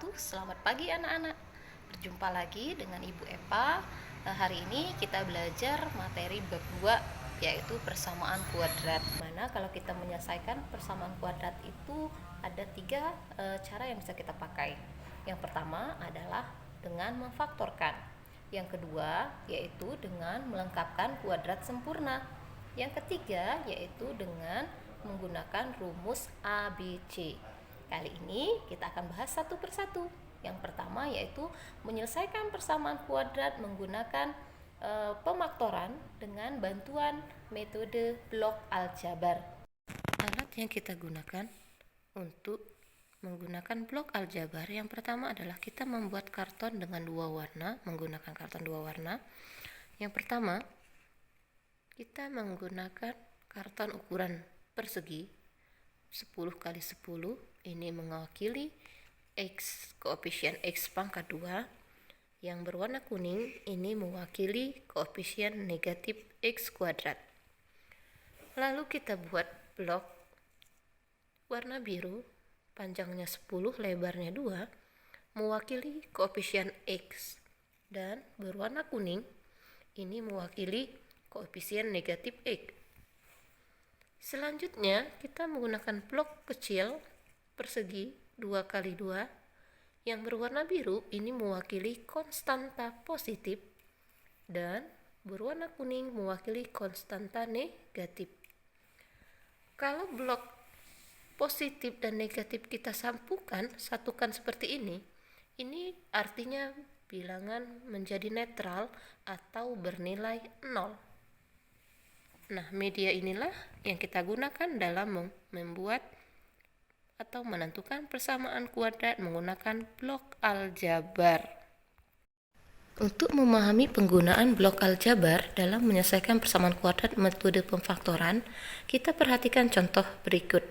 wabarakatuh. Selamat pagi anak-anak. Berjumpa lagi dengan Ibu Epa. Hari ini kita belajar materi bab 2, yaitu persamaan kuadrat. Mana kalau kita menyelesaikan persamaan kuadrat itu ada 3 cara yang bisa kita pakai. Yang pertama adalah dengan memfaktorkan. Yang kedua yaitu dengan melengkapkan kuadrat sempurna. Yang ketiga yaitu dengan menggunakan rumus ABC. Kali ini kita akan bahas satu persatu. Yang pertama yaitu menyelesaikan persamaan kuadrat menggunakan pemaktoran dengan bantuan metode blok aljabar. Alat yang kita gunakan untuk menggunakan blok aljabar yang pertama adalah kita membuat karton dengan 2 warna, menggunakan karton 2 warna. Yang pertama, kita menggunakan karton ukuran persegi 10 kali 10. Ini mewakili X, koefisien X pangkat 2. Yang berwarna kuning ini mewakili koefisien negatif X kuadrat. Lalu kita buat blok warna biru, panjangnya 10, lebarnya 2, mewakili koefisien X. Dan berwarna kuning ini mewakili koefisien negatif X. Selanjutnya kita menggunakan blok kecil persegi 2 kali 2 yang berwarna biru, ini mewakili konstanta positif dan berwarna kuning mewakili konstanta negatif. Kalau blok positif dan negatif kita satukan seperti ini artinya bilangan menjadi netral atau bernilai 0. Nah, media inilah yang kita gunakan dalam membuat atau menentukan persamaan kuadrat menggunakan blok aljabar. Untuk memahami penggunaan blok aljabar dalam menyelesaikan persamaan kuadrat metode pemfaktoran, kita perhatikan contoh berikut.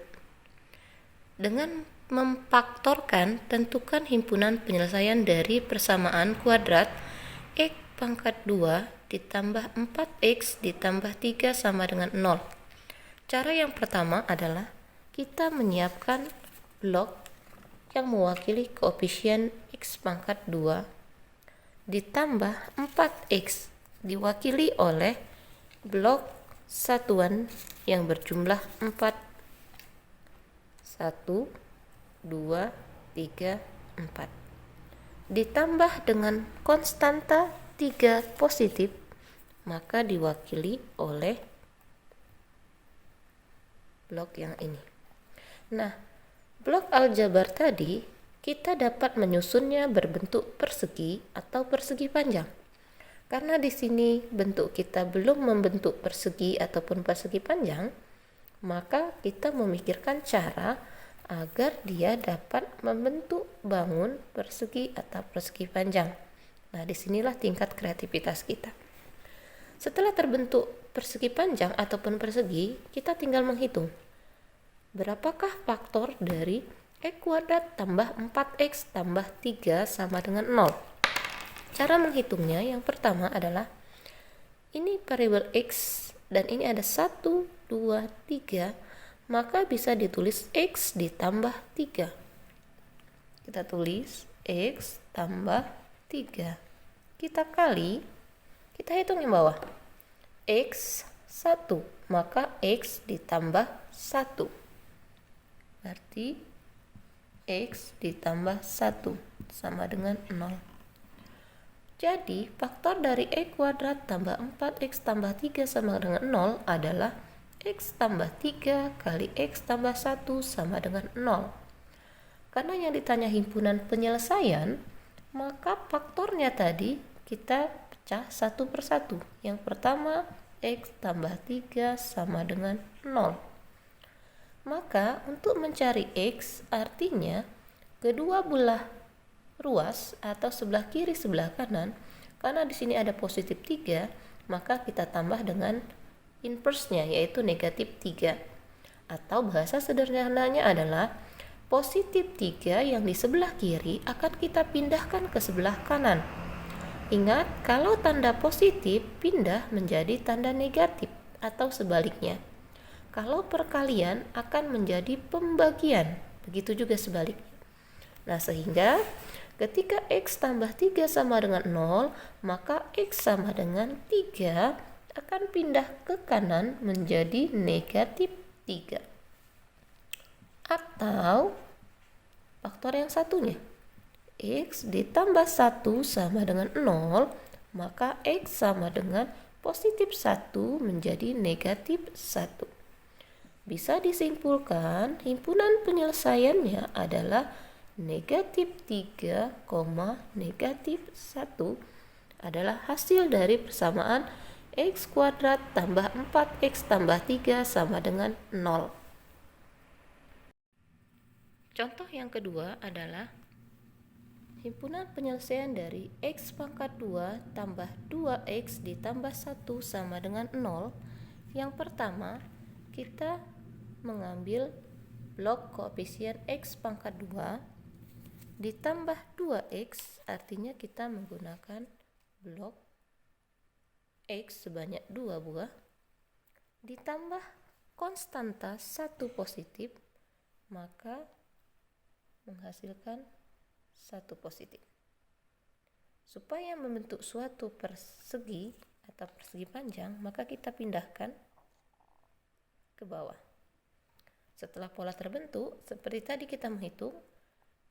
Dengan memfaktorkan, tentukan himpunan penyelesaian dari persamaan kuadrat X pangkat 2 ditambah 4X ditambah 3 sama dengan 0. Cara yang pertama adalah kita menyiapkan blok yang mewakili koefisien X pangkat 2 ditambah 4X diwakili oleh blok satuan yang berjumlah 4. 1, 2, 3, 4. Ditambah dengan konstanta 3 positif, maka diwakili oleh blok yang ini. Nah, blok aljabar tadi kita dapat menyusunnya berbentuk persegi atau persegi panjang. Karena di sini bentuk kita belum membentuk persegi ataupun persegi panjang, maka kita memikirkan cara agar dia dapat membentuk bangun persegi atau persegi panjang. Nah, disinilah tingkat kreativitas kita. Setelah terbentuk persegi panjang ataupun persegi, kita tinggal menghitung berapakah faktor dari X kuadrat tambah 4X tambah 3 sama dengan 0. Cara menghitungnya yang pertama adalah ini variabel X dan ini ada 1, 2, 3, maka bisa ditulis X ditambah 3. Kita tulis X tambah 3. Kita kali, kita hitung yang bawah. X 1, maka X ditambah 1. Berarti X ditambah 1 sama dengan 0. Jadi faktor dari X kuadrat tambah 4X tambah 3 sama dengan 0 adalah X tambah 3 kali X tambah 1 sama dengan 0. Karena yang ditanya himpunan penyelesaian, maka faktornya tadi kita pecah satu persatu. Yang pertama X tambah 3 sama dengan 0. Maka untuk mencari X artinya kedua belah ruas atau sebelah kiri sebelah kanan, karena di sini ada positif 3, maka kita tambah dengan inverse-nya yaitu negatif 3. Atau bahasa sederhananya adalah positif 3 yang di sebelah kiri akan kita pindahkan ke sebelah kanan. Ingat, kalau tanda positif pindah menjadi tanda negatif atau sebaliknya. Kalau perkalian akan menjadi pembagian, begitu juga sebaliknya. Nah, sehingga ketika X tambah 3 sama dengan 0, maka X sama dengan 3 akan pindah ke kanan menjadi negatif 3. Atau faktor yang satunya, X ditambah 1 sama dengan 0, maka X sama dengan positif 1 menjadi negatif 1. Bisa disimpulkan himpunan penyelesaiannya adalah negatif 3, negatif 1 adalah hasil dari persamaan X kuadrat tambah 4X tambah 3 sama dengan 0. Contoh yang kedua adalah himpunan penyelesaian dari X pangkat 2 tambah 2X ditambah 1 sama dengan 0. Yang pertama, kita mengambil blok koefisien X pangkat 2 ditambah 2X, artinya kita menggunakan blok X sebanyak 2 buah, ditambah konstanta 1 positif, maka menghasilkan 1 positif. Supaya membentuk suatu persegi atau persegi panjang, maka kita pindahkan ke bawah. Setelah pola terbentuk, seperti tadi kita menghitung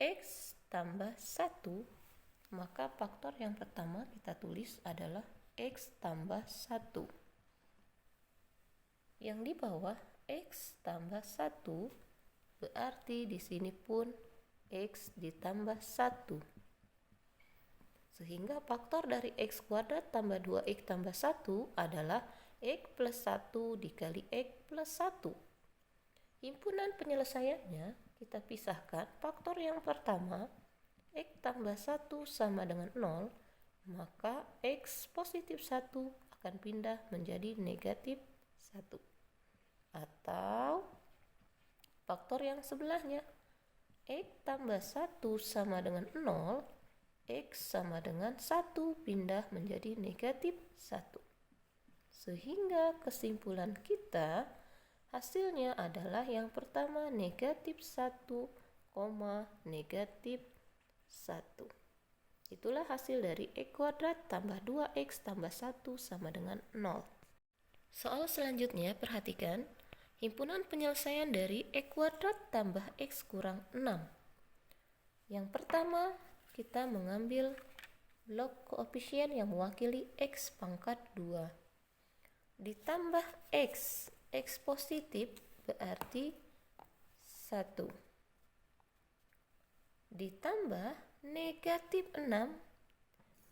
X tambah 1, maka faktor yang pertama kita tulis adalah X tambah 1. Yang di bawah X tambah 1, berarti di sini pun X ditambah 1. Sehingga faktor dari X kuadrat tambah 2X tambah 1 adalah X plus 1 dikali X plus 1. Himpunan penyelesaiannya kita pisahkan. Faktor yang pertama, X tambah 1 sama dengan 0, maka X positif 1 akan pindah menjadi negatif 1. Atau faktor yang sebelahnya, X tambah 1 sama dengan 0, X sama dengan 1 pindah menjadi negatif 1. Sehingga kesimpulan kita hasilnya adalah yang pertama negatif 1, negatif 1. Itulah hasil dari X kuadrat tambah 2X tambah 1 sama dengan 0. Soal selanjutnya, perhatikan himpunan penyelesaian dari X kuadrat tambah X kurang 6. Yang pertama, kita mengambil blok koefisien yang mewakili X pangkat 2 ditambah X positif berarti 1, ditambah negatif 6,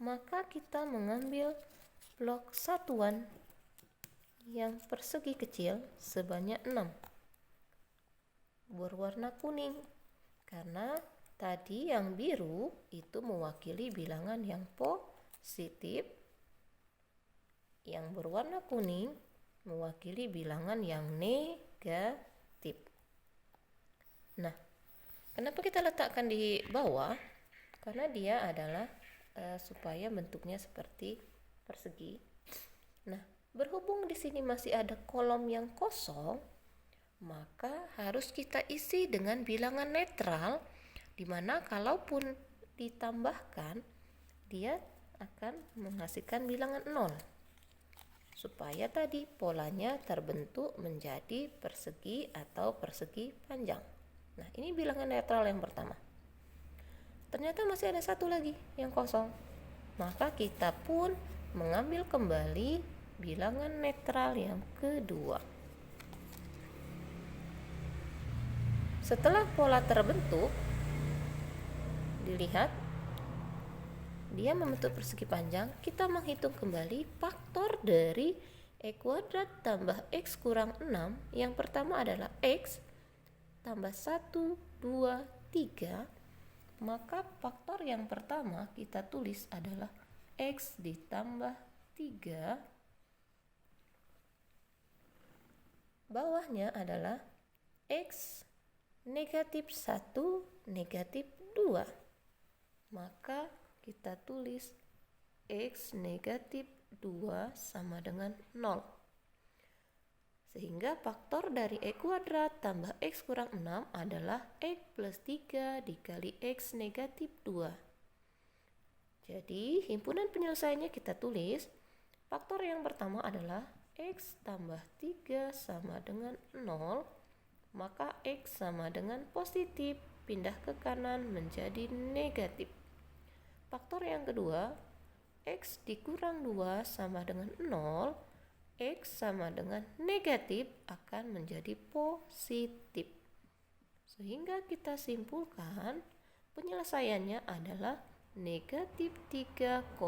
maka kita mengambil blok satuan yang persegi kecil sebanyak 6 berwarna kuning, karena tadi yang biru itu mewakili bilangan yang positif, yang berwarna kuning mewakili bilangan yang negatif. Nah, kenapa kita letakkan di bawah? Karena dia adalah supaya bentuknya seperti persegi. Nah, berhubung di sini masih ada kolom yang kosong, maka harus kita isi dengan bilangan netral, di mana kalaupun ditambahkan dia akan menghasilkan bilangan 0. Supaya tadi polanya terbentuk menjadi persegi atau persegi panjang. Nah, ini bilangan netral yang pertama. Ternyata masih ada satu lagi yang kosong. Maka kita pun mengambil kembali bilangan netral yang kedua. Setelah pola terbentuk, dilihat dia membentuk persegi panjang, kita menghitung kembali faktor dari X kuadrat tambah X kurang 6. Yang pertama adalah X tambah 1, 2, 3. Maka faktor yang pertama kita tulis adalah X ditambah 3. Bawahnya adalah X negatif 1, negatif 2. Maka kita tulis X negatif 2 sama dengan 0. Sehingga faktor dari X kuadrat tambah X kurang 6 adalah X plus 3 dikali X negatif 2. Jadi himpunan penyelesaiannya kita tulis. Faktor yang pertama adalah X tambah 3 sama dengan 0. Maka X sama dengan positif, pindah ke kanan menjadi negatif. Faktor yang kedua, X dikurang 2 sama dengan 0. X sama dengan negatif akan menjadi positif. Sehingga kita simpulkan penyelesaiannya adalah negatif 3,2.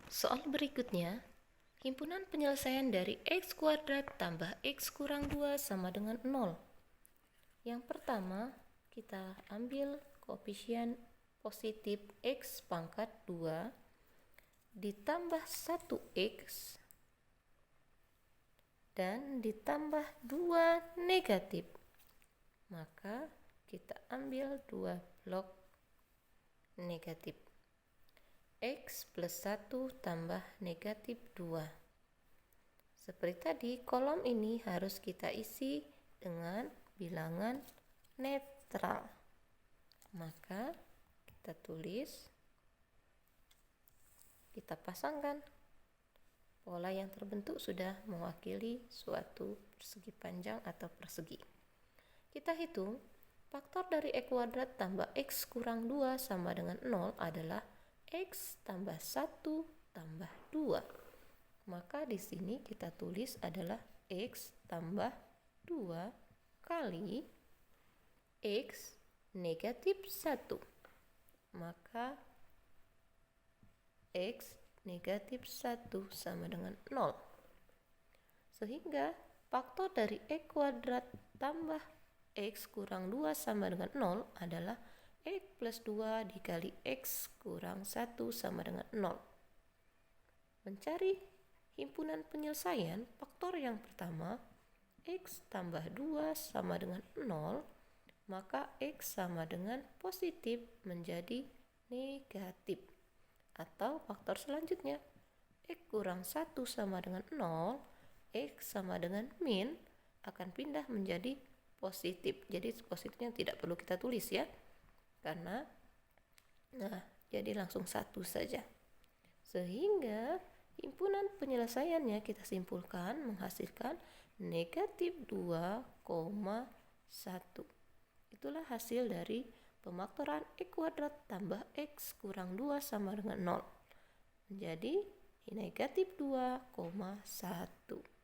Soal berikutnya, himpunan penyelesaian dari X kuadrat tambah X kurang 2 sama dengan 0. Yang pertama, kita ambil koefisien positif X pangkat 2 ditambah 1X dan ditambah 2 negatif. Maka kita ambil 2 blok negatif. X plus 1 tambah negatif 2. Seperti tadi, kolom ini harus kita isi dengan bilangan netral. Maka kita tulis, kita pasangkan. Pola yang terbentuk sudah mewakili suatu persegi panjang atau persegi. Kita hitung, faktor dari X kuadrat tambah X kurang 2 sama dengan 0 adalah X tambah 1 tambah 2. Maka di sini kita tulis adalah X tambah 2 kali X negatif 1. Maka X negatif 1 sama dengan 0. Sehingga faktor dari X kuadrat tambah X kurang 2 sama dengan 0 adalah X plus 2 dikali X kurang 1 sama dengan 0. Mencari himpunan penyelesaian, faktor yang pertama, X tambah 2 sama dengan 0, maka X sama dengan positif menjadi negatif. Atau faktor selanjutnya, X kurang 1 sama dengan 0, X sama dengan min akan pindah menjadi positif. Jadi positifnya tidak perlu kita tulis ya, karena jadi langsung 1 saja. Sehingga himpunan penyelesaiannya kita simpulkan menghasilkan negatif 2,1. Itulah hasil dari pemaktoran X kuadrat tambah X kurang 2 sama dengan 0. Menjadi negatif 2,1.